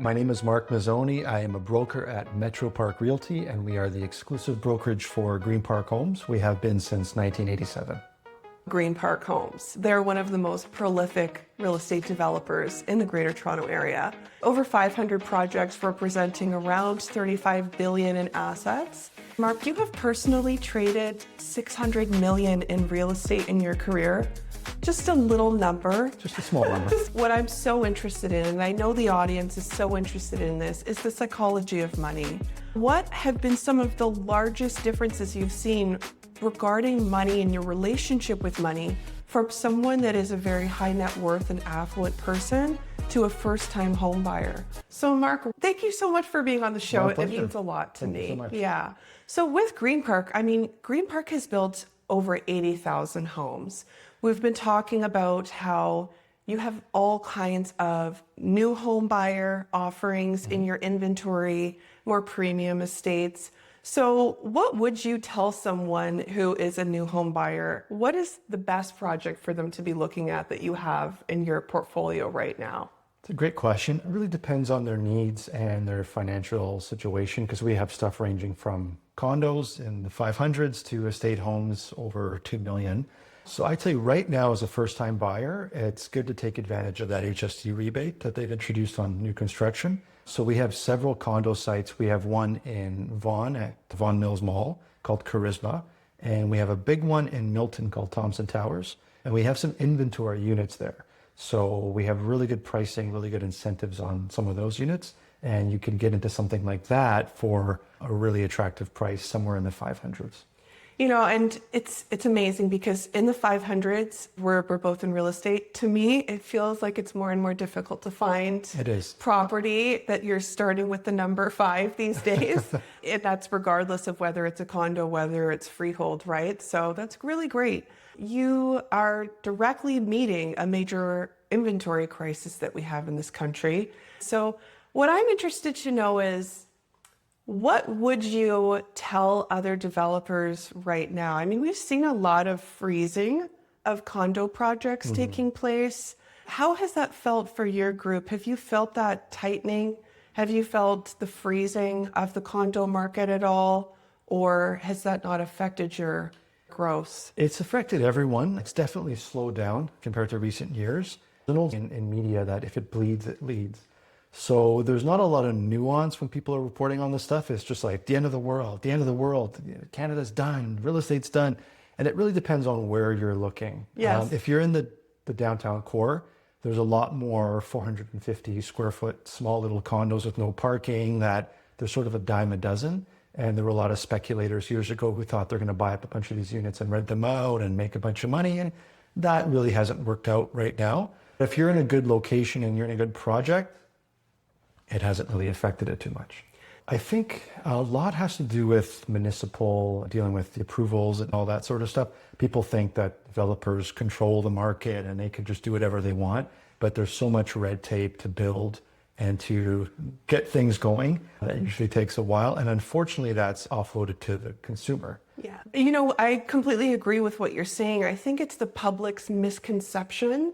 My name is Mark Mizzoni. I am a broker at Metropark Realty, and we are the exclusive brokerage for Greenpark Homes. We have been since 1987. Greenpark Homes. They're one of the most prolific real estate developers in the Greater Toronto Area. Over 500 projects representing around $35 billion in assets. Mark, you have personally traded $600 million in real estate in your career. Just a little number. Just a small number. What I'm so interested in, and I know the audience is so interested in this, is the psychology of money. What have been some of the largest differences you've seen regarding money and your relationship with money from someone that is a very high net worth and affluent person to a first-time home buyer? So Mark, thank you so much for being on the show. It means a lot to me. Thank you so much. Yeah. So with Greenpark, Greenpark has built over 80,000 homes. We've been talking about how you have all kinds of new home buyer offerings in your inventory, more premium estates. So what would you tell someone who is a new home buyer? What is the best project for them to be looking at that you have in your portfolio right now? It's a great question. It really depends on their needs and their financial situation, because we have stuff ranging from condos in the 500s to estate homes over 2 million. So I'd say right now, as a first-time buyer, it's good to take advantage of that HST rebate that they've introduced on new construction. So we have several condo sites. We have one in Vaughan at the Vaughan Mills Mall called Charisma, and we have a big one in Milton called Thompson Towers, and we have some inventory units there. So we have really good pricing, really good incentives on some of those units, and you can get into something like that for a really attractive price somewhere in the 500s. You know, and it's amazing because in the 500s, we're both in real estate. To me, it feels like it's more and more difficult to find property that you're starting with the number 5 these days. And that's regardless of whether it's a condo, whether it's freehold, right? So that's really great. You are directly meeting a major inventory crisis that we have in this country. So what I'm interested to know is, what would you tell other developers right now? I mean, we've seen a lot of freezing of condo projects taking place. How has that felt for your group? Have you felt that tightening? Have you felt the freezing of the condo market at all? Or has that not affected your growth? It's affected everyone. It's definitely slowed down compared to recent years. In media that if it bleeds, it leads. So there's not a lot of nuance when people are reporting on this stuff. It's just like the end of the world, Canada's done, real estate's done. And it really depends on where you're looking. Yes. If you're in the downtown core, there's a lot more 450 square foot, small little condos with no parking that there's sort of a dime a dozen. And there were a lot of speculators years ago who thought they're going to buy up a bunch of these units and rent them out and make a bunch of money. And that really hasn't worked out right now. If you're in a good location and you're in a good project, it hasn't really affected it too much. I think a lot has to do with municipal, dealing with the approvals and all that sort of stuff. People think that developers control the market and they can just do whatever they want, but there's so much red tape to build and to get things going that usually takes a while. And unfortunately, that's offloaded to the consumer. Yeah. You know, I completely agree with what you're saying. I think it's the public's misconception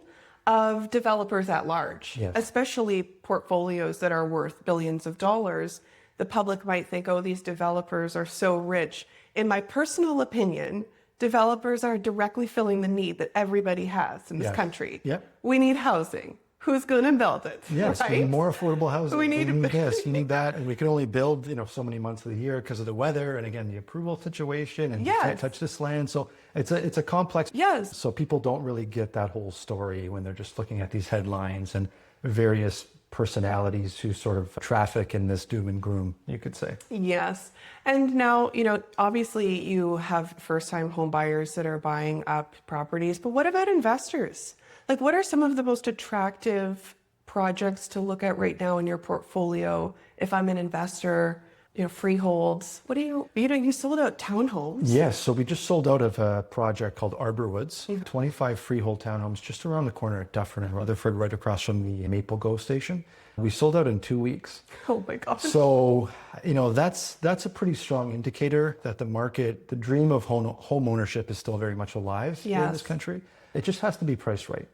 of developers at large, especially portfolios that are worth billions of dollars. The public might think, oh, these developers are so rich. In my personal opinion, developers are directly filling the need that everybody has in this country. We need housing. Who's going to build it? Yes, right? we need more affordable housing. We need this, you need that, and we can only build, so many months of the year because of the weather, and again, the approval situation, and you can't touch this land. So it's a complex. Yes. So people don't really get that whole story when they're just looking at these headlines and various personalities who sort of traffic in this doom and gloom, you could say. Yes. And now, obviously you have first-time home buyers that are buying up properties, but what about investors? Like, what are some of the most attractive projects to look at right now in your portfolio if I'm an investor? Freeholds. What do you sold out townhomes? Yes, so we just sold out of a project called Arborwoods, 25 freehold townhomes just around the corner at Dufferin and Rutherford, right across from the Maple Go station. We sold out in 2 weeks. Oh my gosh. So, that's a pretty strong indicator that the market, the dream of home ownership is still very much alive here in this country. It just has to be priced right.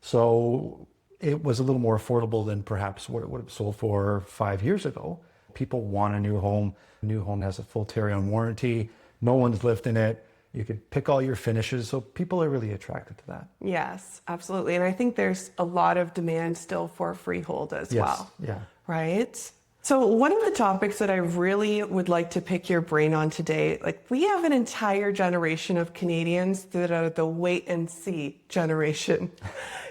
So it was a little more affordable than perhaps what it would have sold for 5 years ago. People want a new home. A new home has a full Tarion warranty. No one's lived in it. You could pick all your finishes. So people are really attracted to that. Yes, absolutely. And I think there's a lot of demand still for freehold as well. Yeah. Right? So one of the topics that I really would like to pick your brain on today, like we have an entire generation of Canadians that are the wait and see generation.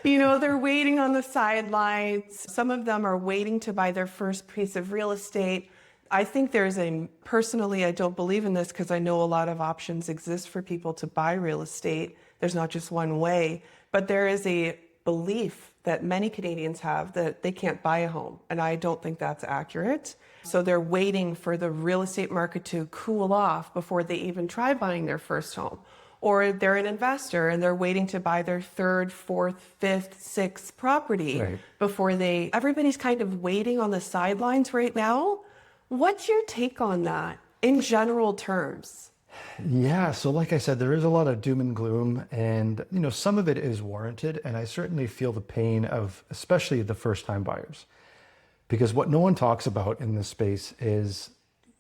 They're waiting on the sidelines. Some of them are waiting to buy their first piece of real estate. I think personally, I don't believe in this because I know a lot of options exist for people to buy real estate. There's not just one way, but there is a belief that many Canadians have that they can't buy a home. And I don't think that's accurate. So they're waiting for the real estate market to cool off before they even try buying their first home. Or they're an investor and they're waiting to buy their third, fourth, fifth, sixth property before everybody's kind of waiting on the sidelines right now. What's your take on that in general terms? Yeah, so like I said, there is a lot of doom and gloom, and some of it is warranted, and I certainly feel the pain of especially the first-time buyers, because what no one talks about in this space is,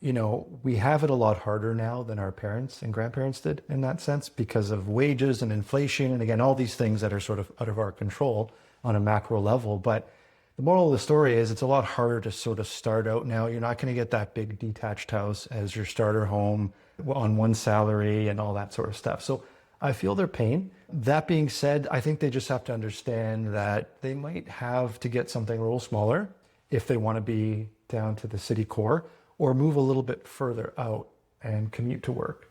we have it a lot harder now than our parents and grandparents did in that sense because of wages and inflation, and again, all these things that are sort of out of our control on a macro level. But the moral of the story is it's a lot harder to sort of start out now. You're not going to get that big detached house as your starter home on one salary and all that sort of stuff. So I feel their pain. That being said, I think they just have to understand that they might have to get something a little smaller if they want to be down to the city core, or move a little bit further out and commute to work,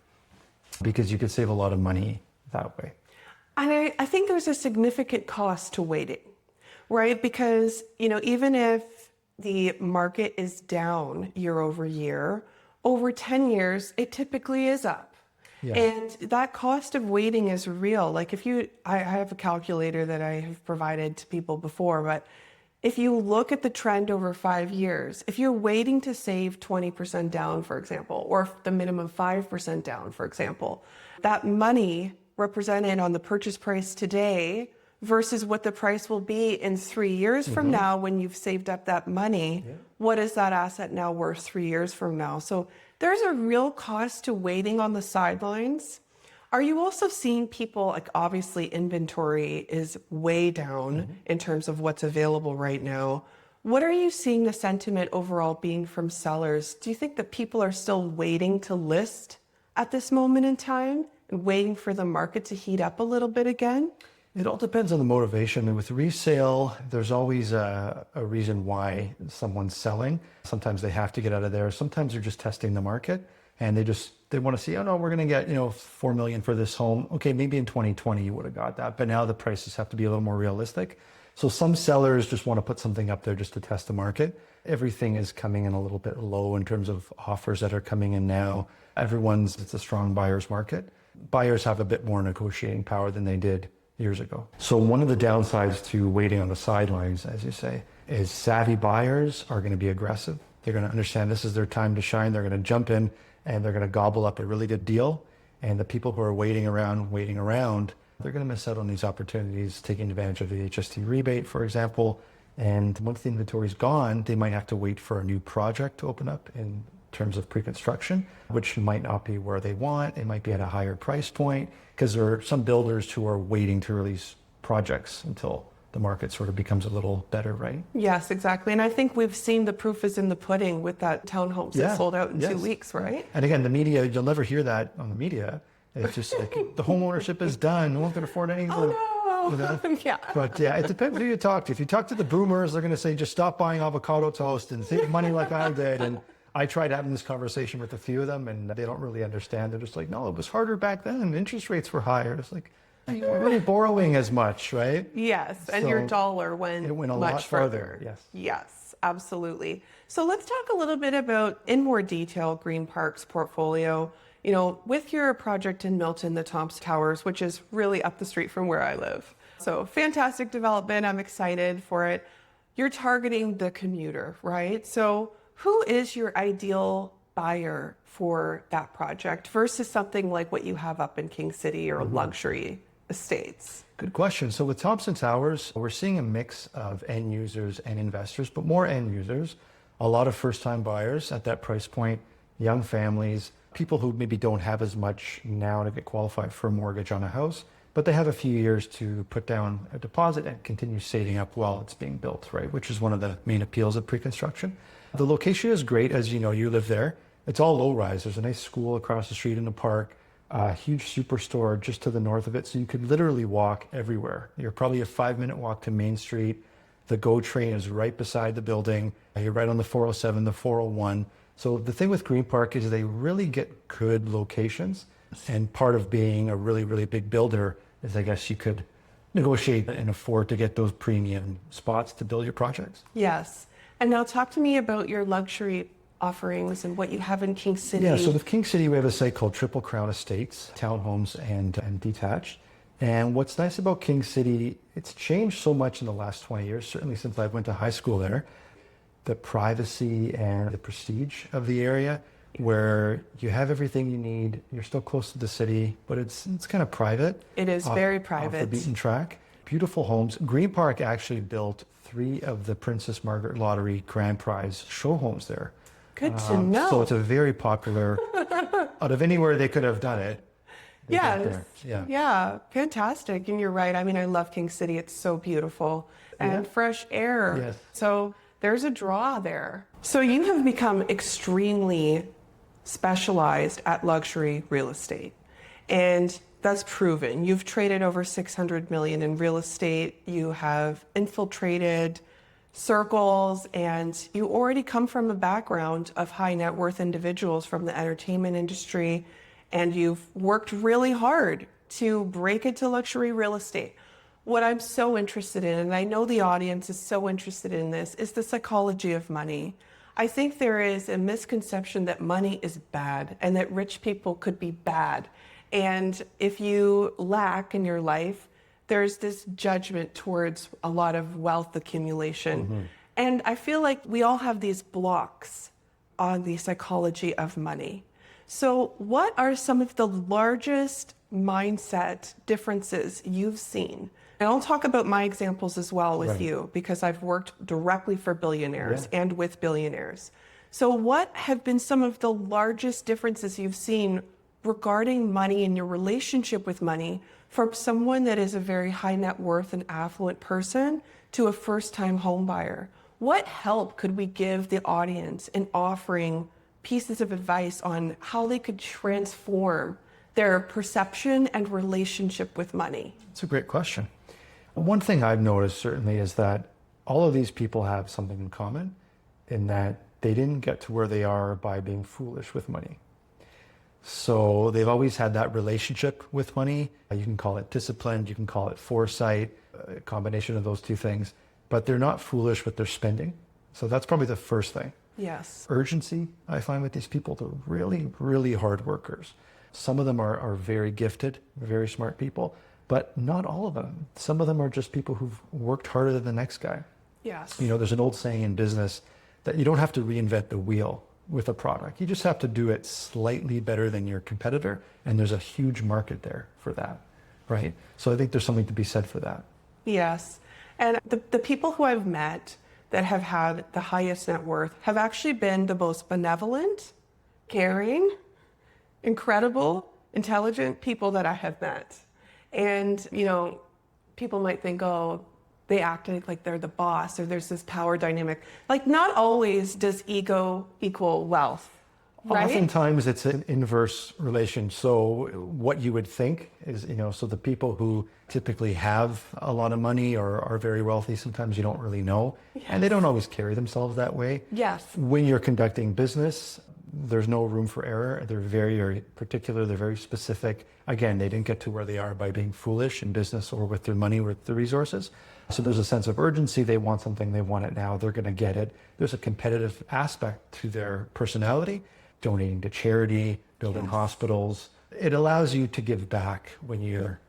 because you could save a lot of money that way. And I think there's a significant cost to waiting, right? Because, even if the market is down year over year, over 10 years, it typically is up. Yeah. And that cost of waiting is real. Like I have a calculator that I have provided to people before, but if you look at the trend over 5 years, if you're waiting to save 20% down, for example, or the minimum 5% down, for example, that money represented on the purchase price today versus what the price will be in 3 years from now when you've saved up that money, what is that asset now worth 3 years from now? So there's a real cost to waiting on the sidelines. Are you also seeing people, like obviously inventory is way down in terms of what's available right now. What are you seeing the sentiment overall being from sellers? Do you think that people are still waiting to list at this moment in time and waiting for the market to heat up a little bit again? It all depends on the motivation. And with resale, there's always a reason why someone's selling. Sometimes they have to get out of there. Sometimes they're just testing the market and they want to see, oh no, we're going to get, $4 million for this home. Okay, maybe in 2020 you would have got that, but now the prices have to be a little more realistic. So some sellers just want to put something up there just to test the market. Everything is coming in a little bit low in terms of offers that are coming in now. It's a strong buyer's market. Buyers have a bit more negotiating power than they did years ago. So one of the downsides to waiting on the sidelines, as you say, is savvy buyers are going to be aggressive. They're going to understand this is their time to shine. They're going to jump in and they're going to gobble up a really good deal. And the people who are waiting around, they're going to miss out on these opportunities, taking advantage of the HST rebate, for example. And once the inventory is gone, they might have to wait for a new project to open up in terms of pre-construction, which might not be where they want. It might be at a higher price point because there are some builders who are waiting to release projects until the market sort of becomes a little better, right? Yes, exactly. And I think we've seen the proof is in the pudding with that townhomes that sold out in 2 weeks, right? And again, the media, you'll never hear that on the media. It's just like the home ownership is done. No one can afford anything. Oh no. Yeah. But yeah, it depends who you talk to. If you talk to the boomers, they're going to say, just stop buying avocado toast and save money like I did. And I tried having this conversation with a few of them and they don't really understand. They're just like, no, it was harder back then. Interest rates were higher. It's like, you weren't really borrowing as much, right? Yes, and so your dollar went a much lot further. Yes. Yes, absolutely. So let's talk a little bit about, in more detail, Greenpark's portfolio. With your project in Milton, the Thompson Towers, which is really up the street from where I live. So fantastic development. I'm excited for it. You're targeting the commuter, right? So who is your ideal buyer for that project versus something like what you have up in King City or luxury estates? Good question. So with Thompson Towers, we're seeing a mix of end users and investors, but more end users, a lot of first-time buyers at that price point, young families, people who maybe don't have as much now to get qualified for a mortgage on a house, but they have a few years to put down a deposit and continue saving up while it's being built, right? Which is one of the main appeals of pre-construction. The location is great, as you know, you live there. It's all low-rise. There's a nice school across the street in the park, a huge superstore just to the north of it, so you could literally walk everywhere. You're probably a 5-minute walk to Main Street. The GO train is right beside the building. You're right on the 407, the 401. So the thing with Greenpark is they really get good locations, and part of being a really, really big builder is I guess you could negotiate and afford to get those premium spots to build your projects. Yes. And now talk to me about your luxury offerings and what you have in King City. Yeah, so with King City, we have a site called Triple Crown Estates, townhomes and detached. And what's nice about King City, it's changed so much in the last 20 years, certainly since I went to high school there. The privacy and the prestige of the area, where you have everything you need, you're still close to the city, but it's kind of private. It is very private. Off the beaten track. Beautiful homes. Greenpark actually built 3 of the Princess Margaret Lottery Grand Prize show homes there. Good to know. So it's a very popular, out of anywhere they could have done it. Yes. Yeah, fantastic. And you're right. I mean, I love King City. It's so beautiful and fresh air. Yes. So there's a draw there. So you have become extremely specialized at luxury real estate, and that's proven. You've traded over 600 million in real estate. You have infiltrated circles, and you already come from a background of high net worth individuals from the entertainment industry, and you've worked really hard to break into luxury real estate. What I'm so interested in, and I know the audience is so interested in this, is the psychology of money. I think there is a misconception that money is bad and that rich people could be bad. And if you lack in your life, there's this judgment towards a lot of wealth accumulation. Mm-hmm. And I feel like we all have these blocks on the psychology of money. So what are some of the largest mindset differences you've seen? And I'll talk about my examples as well with you, because I've worked directly for billionaires and with billionaires. So what have been some of the largest differences you've seen regarding money and your relationship with money from someone that is a very high net worth and affluent person to a first-time home buyer? What help could we give the audience in offering pieces of advice on how they could transform their perception and relationship with money? It's a great question. One thing I've noticed certainly is that all of these people have something in common, in that they didn't get to where they are by being foolish with money. So they've always had that relationship with money. You can call it disciplined, you can call it foresight, a combination of those two things, but they're not foolish with their spending. So that's probably the first thing. Yes. Urgency, I find with these people, they're really, really hard workers. Some of them are very gifted, very smart people, but not all of them. Some of them are just people who've worked harder than the next guy. Yes. You know, there's an old saying in business that you don't have to reinvent the wheel with a product. You just have to do it slightly better than your competitor, and there's a huge market there for that, right? So I think there's something to be said for that. Yes. And the people who I've met that have had the highest net worth have actually been the most benevolent, caring, incredible, intelligent people that I have met. And, you know, people might think, oh, they act like they're the boss, or there's this power dynamic. Like, not always does ego equal wealth, right? Oftentimes it's an inverse relation. So what you would think is, you know, so the people who typically have a lot of money or are very wealthy, sometimes you don't really know. Yes. And they don't always carry themselves that way. Yes. When you're conducting business, there's no room for error. They're very, very particular. They're very specific. Again, they didn't get to where they are by being foolish in business or with their money, with the resources. So there's a sense of urgency. They want something, they want it now, they're going to get it. There's a competitive aspect to their personality, donating to charity, building hospitals. It allows you to give back when you're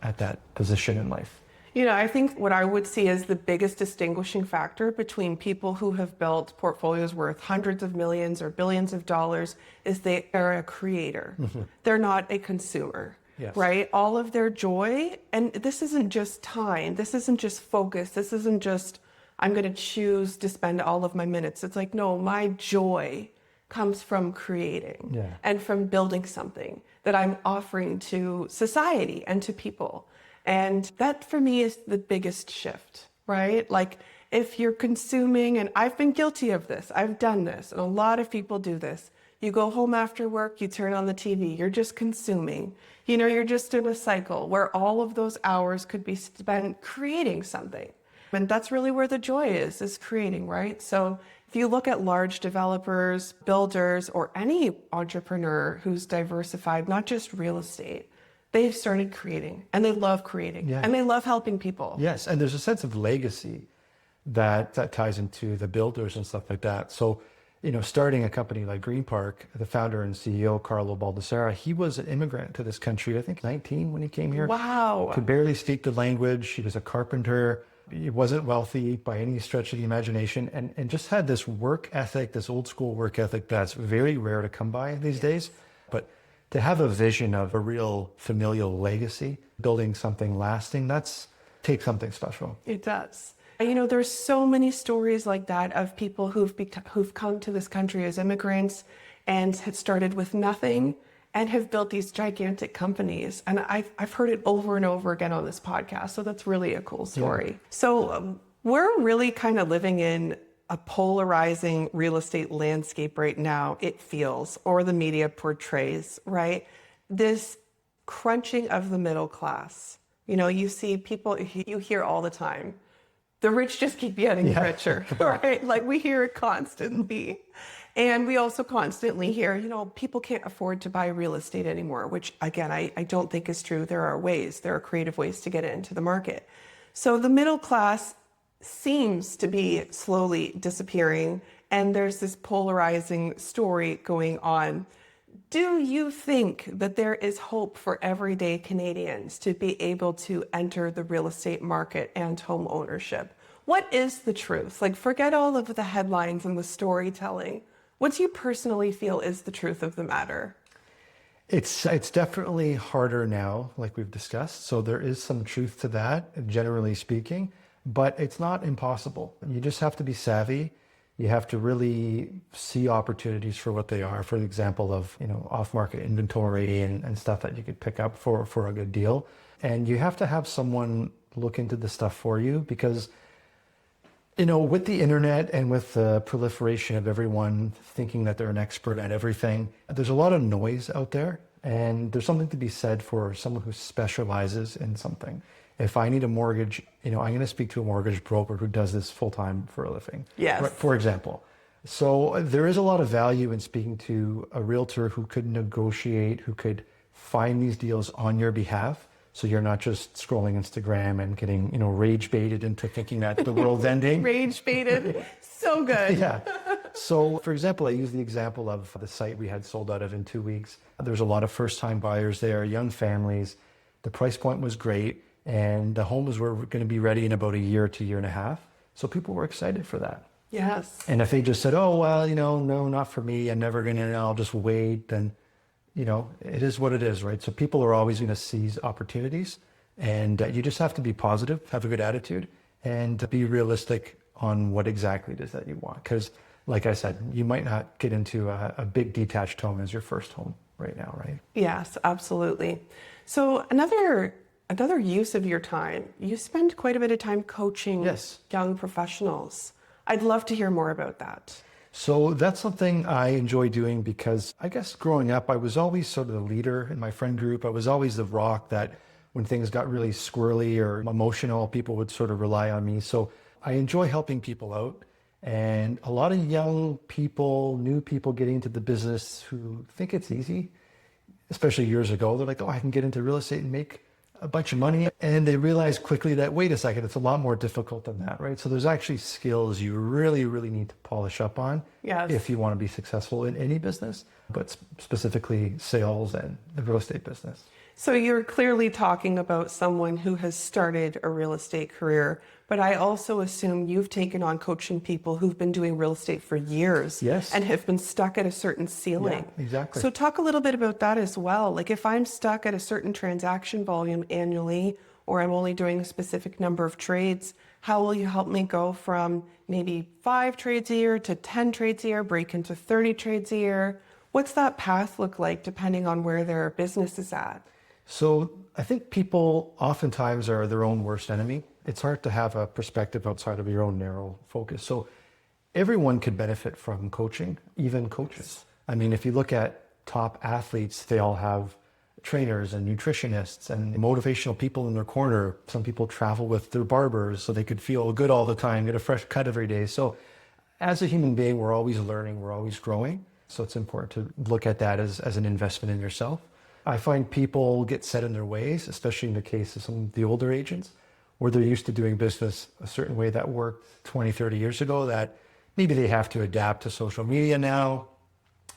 at that position in life. You know, I think what I would see as the biggest distinguishing factor between people who have built portfolios worth hundreds of millions or billions of dollars is they are a creator. Mm-hmm. They're not a consumer. Yes. right? All of their joy. And this isn't just time. This isn't just focus. This isn't just, I'm going to choose to spend all of my minutes. It's like, no, my joy comes from creating and from building something that I'm offering to society and to people. And that for me is the biggest shift, right? Like if you're consuming, and I've been guilty of this, I've done this, and a lot of people do this. You go home after work, you turn on the TV, you're just consuming. You know, you're just in a cycle where all of those hours could be spent creating something. And that's really where the joy is creating, right? So if you look at large developers, builders, or any entrepreneur who's diversified, not just real estate, they've started creating and they love creating and they love helping people. Yes, and there's a sense of legacy that ties into the builders and stuff like that. So, you know, starting a company like Greenpark, the founder and CEO, Carlo Baldassara, he was an immigrant to this country, I think 19 when he came here. Wow. Could barely speak the language. He was a carpenter. He wasn't wealthy by any stretch of the imagination, and just had this work ethic, this old school work ethic that's very rare to come by these days. But to have a vision of a real familial legacy, building something lasting, takes something special. It does. You know, there's so many stories like that of people who've come to this country as immigrants and had started with nothing and have built these gigantic companies. And I've heard it over and over again on this podcast. So that's really a cool story. Yeah. So we're really kind of living in a polarizing real estate landscape right now, it feels, or the media portrays, right? This crunching of the middle class. You know, you see people, you hear all the time, the rich just keep getting richer, right? Like we hear it constantly. And we also constantly hear, you know, people can't afford to buy real estate anymore, which again, I don't think is true. There are creative ways to get it into the market. So the middle class seems to be slowly disappearing, and there's this polarizing story going on. Do you think that there is hope for everyday Canadians to be able to enter the real estate market and home ownership? What is the truth? Like, forget all of the headlines and the storytelling. What do you personally feel is the truth of the matter? It's definitely harder now, like we've discussed. So there is some truth to that, generally speaking, but it's not impossible. You just have to be savvy. You have to really see opportunities for what they are. For example, of, you know, off-market inventory and stuff that you could pick up for a good deal. And you have to have someone look into the stuff for you, because, you know, with the internet and with the proliferation of everyone thinking that they're an expert at everything, there's a lot of noise out there, and there's something to be said for someone who specializes in something. If I need a mortgage, you know, I'm going to speak to a mortgage broker who does this full time for a living. Yes. For example. So there is a lot of value in speaking to a realtor who could negotiate, who could find these deals on your behalf. So you're not just scrolling Instagram and getting, you know, rage baited into thinking that the world's ending. Rage baited. So good. Yeah. So for example, I use the example of the site we had sold out of in 2 weeks. There's a lot of first time buyers there, young families. The price point was great, and the homes were going to be ready in about a year to year and a half. So people were excited for that. Yes. And if they just said, oh, well, you know, no, not for me, I'm never going to, I'll just wait, then, you know, it is what it is, right? So people are always going to seize opportunities, and you just have to be positive, have a good attitude, and be realistic on what exactly it is that you want. Because like I said, you might not get into a big detached home as your first home right now, right? Yes, absolutely. So another use of your time, you spend quite a bit of time coaching young professionals. I'd love to hear more about that. So that's something I enjoy doing, because I guess growing up, I was always sort of the leader in my friend group. I was always the rock that when things got really squirrely or emotional, people would sort of rely on me. So I enjoy helping people out. And a lot of young people, new people getting into the business who think it's easy, especially years ago, they're like, oh, I can get into real estate and make a bunch of money. And they realize quickly that, wait a second, it's a lot more difficult than that, right? So there's actually skills you really, really need to polish up on if you want to be successful in any business, but specifically sales and the real estate business. So you're clearly talking about someone who has started a real estate career, but I also assume you've taken on coaching people who've been doing real estate for years. Yes. And have been stuck at a certain ceiling. Yeah, exactly. So talk a little bit about that as well. Like if I'm stuck at a certain transaction volume annually, or I'm only doing a specific number of trades, how will you help me go from maybe 5 trades a year to 10 trades a year, break into 30 trades a year? What's that path look like depending on where their business is at? So I think people oftentimes are their own worst enemy. It's hard to have a perspective outside of your own narrow focus. So everyone could benefit from coaching, even coaches. I mean, if you look at top athletes, they all have trainers and nutritionists and motivational people in their corner. Some people travel with their barbers so they could feel good all the time, get a fresh cut every day. So as a human being, we're always learning, we're always growing. So it's important to look at that as an investment in yourself. I find people get set in their ways, especially in the case of some of the older agents, where they're used to doing business a certain way that worked 20, 30 years ago, that maybe they have to adapt to social media now.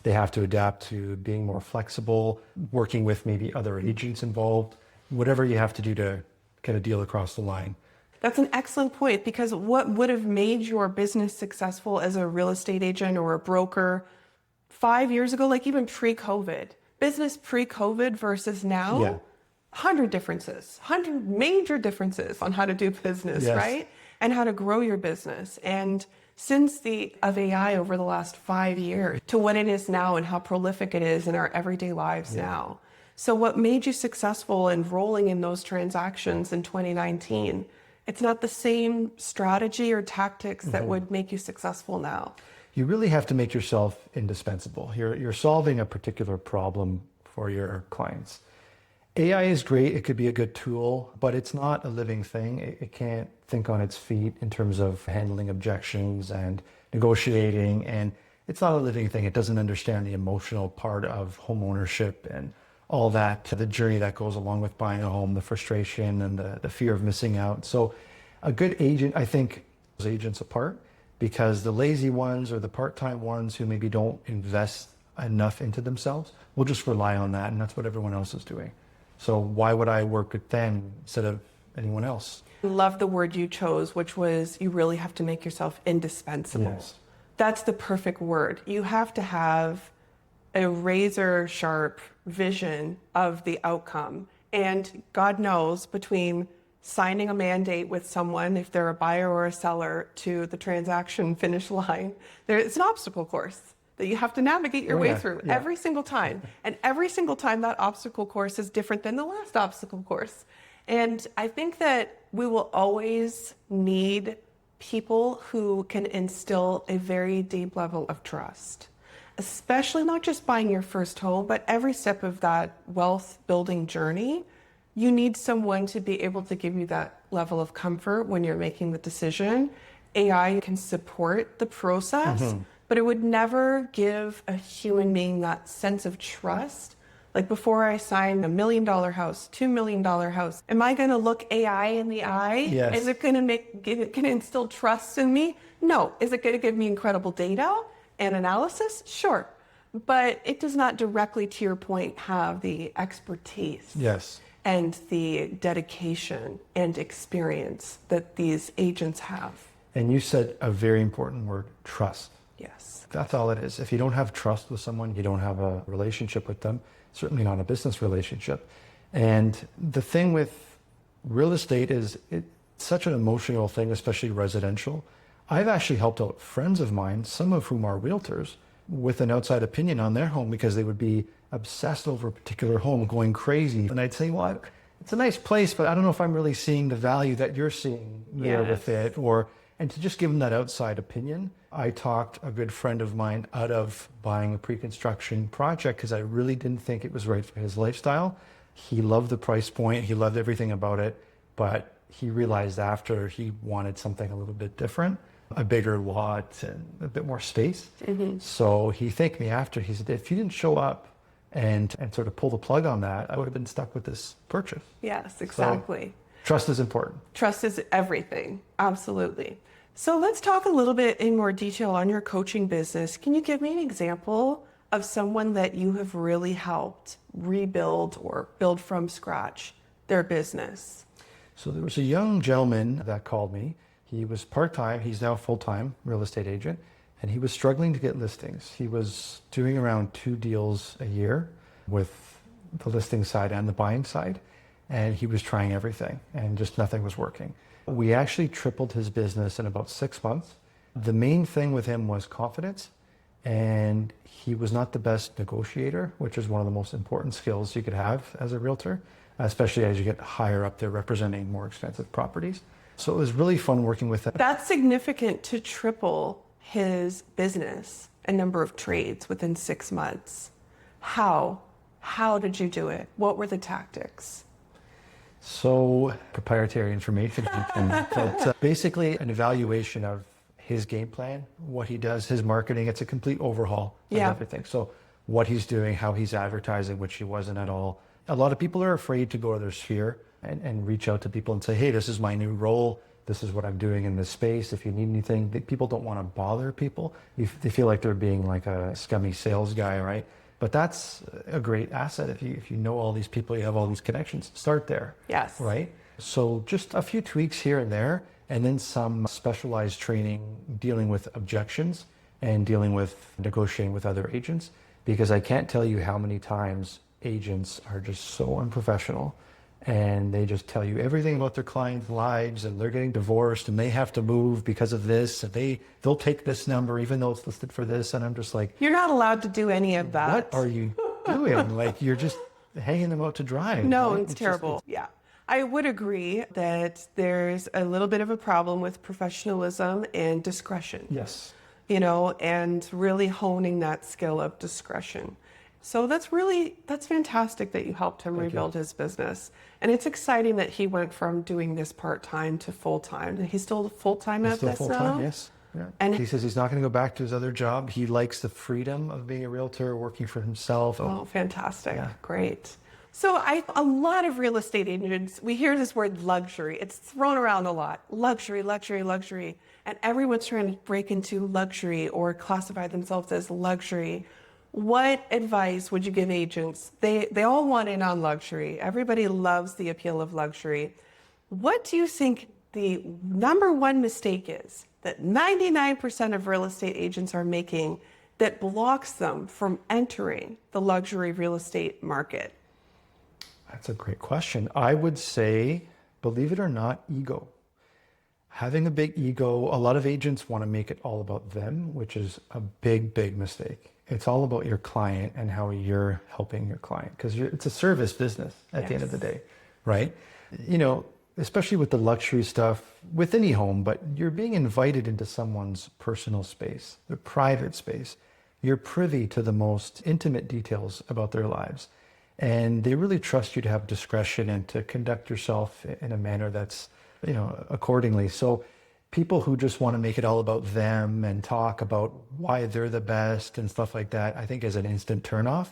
They have to adapt to being more flexible, working with maybe other agents involved, whatever you have to do to get a deal across the line. That's an excellent point, because what would have made your business successful as a real estate agent or a broker 5 years ago, like even pre-COVID, business pre-COVID versus now, 100 differences, 100 major differences on how to do business, Yes. right? And how to grow your business. And since of AI over the last 5 years to what it is now and how prolific it is in our everyday lives now. So what made you successful in rolling in those transactions in 2019? It's not the same strategy or tactics that would make you successful now. You really have to make yourself indispensable. You're solving a particular problem for your clients. AI is great. It could be a good tool, but it's not a living thing. It can't think on its feet in terms of handling objections and negotiating. And it's not a living thing. It doesn't understand the emotional part of home ownership and all that, the journey that goes along with buying a home, the frustration and the fear of missing out. So a good agent, I think, those agents apart, because the lazy ones or the part-time ones who maybe don't invest enough into themselves will just rely on that, and that's what everyone else is doing. So why would I work with them instead of anyone else? I love the word you chose, which was you really have to make yourself indispensable. Yes. That's the perfect word. You have to have a razor sharp vision of the outcome. And God knows, between signing a mandate with someone, if they're a buyer or a seller, to the transaction finish line, it's an obstacle course that you have to navigate your way through every single time. And every single time that obstacle course is different than the last obstacle course. And I think that we will always need people who can instill a very deep level of trust, especially not just buying your first home, but every step of that wealth building journey. You need someone to be able to give you that level of comfort when you're making the decision. AI can support the process, but it would never give a human being that sense of trust. Like before I sign $1 million house, $2 million house, am I going to look AI in the eye? Yes. Is it going to instill trust in me? No. Is it going to give me incredible data and analysis? Sure. But it does not directly, to your point, have the expertise. Yes. And the dedication and experience that these agents have. And you said a very important word, trust. Yes. That's all it is. If you don't have trust with someone, you don't have a relationship with them, certainly not a business relationship. And the thing with real estate is it's such an emotional thing, especially residential. I've actually helped out friends of mine, some of whom are realtors, with an outside opinion on their home because they would be obsessed over a particular home, going crazy. And I'd say, well, it's a nice place, but I don't know if I'm really seeing the value that you're seeing there with it. And to just give them that outside opinion. I talked a good friend of mine out of buying a pre-construction project because I really didn't think it was right for his lifestyle. He loved the price point. He loved everything about it. But he realized after he wanted something a little bit different, a bigger lot and a bit more space. So he thanked me after. He said, if you didn't show up and sort of pull the plug on that, I would have been stuck with this purchase. Yes, exactly. So, trust is important. Trust is everything. Absolutely. So let's talk a little bit in more detail on your coaching business. Can you give me an example of someone that you have really helped rebuild or build from scratch their business? So there was a young gentleman that called me. He was part-time, he's now full-time real estate agent, and he was struggling to get listings. He was doing around 2 deals a year with the listing side and the buying side, and he was trying everything and just nothing was working. We actually tripled his business in about 6 months. The main thing with him was confidence, and he was not the best negotiator, which is one of the most important skills you could have as a realtor, especially as you get higher up there representing more expensive properties. So it was really fun working with him. That's significant to triple his business and number of trades within 6 months. How? How did you do it? What were the tactics? So proprietary information, but basically an evaluation of his game plan, what he does, his marketing. It's a complete overhaul of everything. So what he's doing, how he's advertising, which he wasn't at all. A lot of people are afraid to go to their sphere and reach out to people and say, hey, this is my new role. This is what I'm doing in this space. If you need anything, people don't want to bother people. They feel like they're being like a scummy sales guy, right? But that's a great asset. If you know all these people, you have all these connections, start there. Yes. Right? So just a few tweaks here and there, and then some specialized training dealing with objections and dealing with negotiating with other agents, because I can't tell you how many times agents are just so unprofessional and they just tell you everything about their clients' lives, and they're getting divorced and they have to move because of this, and they'll take this number even though it's listed for this. And I'm just like, you're not allowed to do any of that. What are you doing? Like, you're just hanging them out to dry. No, right? it's terrible. Yeah. I would agree that there's a little bit of a problem with professionalism and discretion. Yes. You know, and really honing that skill of discretion. So that's fantastic that you helped him rebuild his business. And it's exciting that he went from doing this part-time to full-time. He's still full-time at this now? Yes. Yeah. And he says he's not going to go back to his other job. He likes the freedom of being a realtor, working for himself. Oh, fantastic. Yeah. Great. So a lot of real estate agents, we hear this word luxury. It's thrown around a lot. Luxury, luxury, luxury. And everyone's trying to break into luxury or classify themselves as luxury. What advice would you give agents? They all want in on luxury. Everybody loves the appeal of luxury. What do you think the number one mistake is that 99% of real estate agents are making that blocks them from entering the luxury real estate market? That's a great question. I would say, believe it or not, ego. Having a big ego, a lot of agents want to make it all about them, which is a big, big mistake. It's all about your client and how you're helping your client, because it's a service business at the end of the day, right? You know, especially with the luxury stuff, with any home, but you're being invited into someone's personal space, their private space. You're privy to the most intimate details about their lives. And they really trust you to have discretion and to conduct yourself in a manner that's, you know, accordingly. So people who just want to make it all about them and talk about why they're the best and stuff like that, I think is an instant turnoff,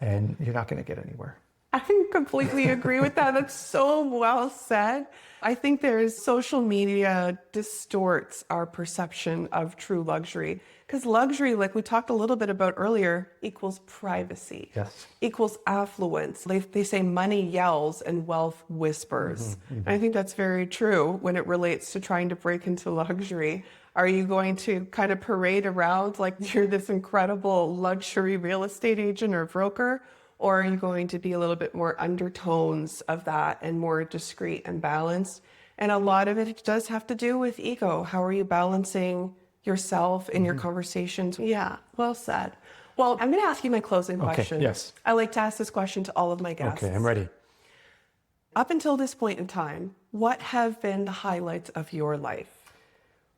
and you're not going to get anywhere. I completely agree with that. That's so well said. I think social media distorts our perception of true luxury, because luxury, like we talked a little bit about earlier, equals privacy. Yes. Equals affluence. They say money yells and wealth whispers. And I think that's very true when it relates to trying to break into luxury. Are you going to kind of parade around like you're this incredible luxury real estate agent or broker? Or are you going to be a little bit more undertones of that and more discreet and balanced? And a lot of it does have to do with ego. How are you balancing yourself in your conversations? Yeah, well said. Well, I'm going to ask you my closing question. Yes. I like to ask this question to all of my guests. Okay, I'm ready. Up until this point in time, what have been the highlights of your life?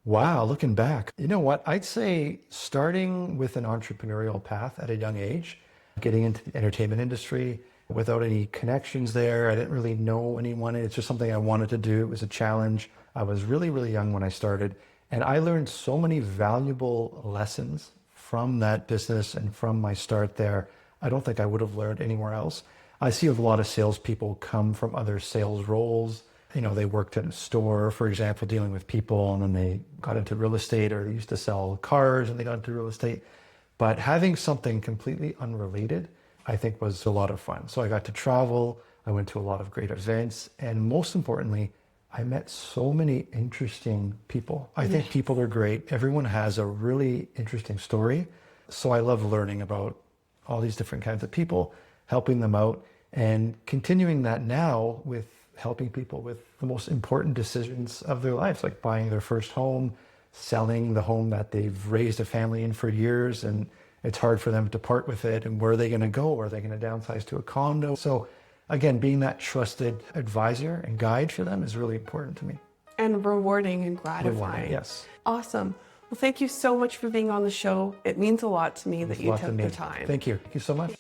Wow, looking back, you know what? I'd say starting with an entrepreneurial path at a young age, getting into the entertainment industry without any connections there. I didn't really know anyone. It's just something I wanted to do. It was a challenge. I was really, really young when I started, and I learned so many valuable lessons from that business and from my start there. I don't think I would have learned anywhere else. I see a lot of salespeople come from other sales roles. You know, they worked in a store, for example, dealing with people, and then they got into real estate, or they used to sell cars and they got into real estate. But having something completely unrelated I think was a lot of fun. So I got to travel, I went to a lot of great events, and most importantly, I met so many interesting people. I think people are great. Everyone has a really interesting story. So I love learning about all these different kinds of people, helping them out, and continuing that now with helping people with the most important decisions of their lives, like buying their first home, selling the home that they've raised a family in for years, and it's hard for them to part with it. And where are they going to go? Are they going to downsize to a condo? So again, being that trusted advisor and guide for them is really important to me. And rewarding and gratifying. Yes. Awesome. Well, thank you so much for being on the show. It means a lot to me that you took the time. Thank you. Thank you so much.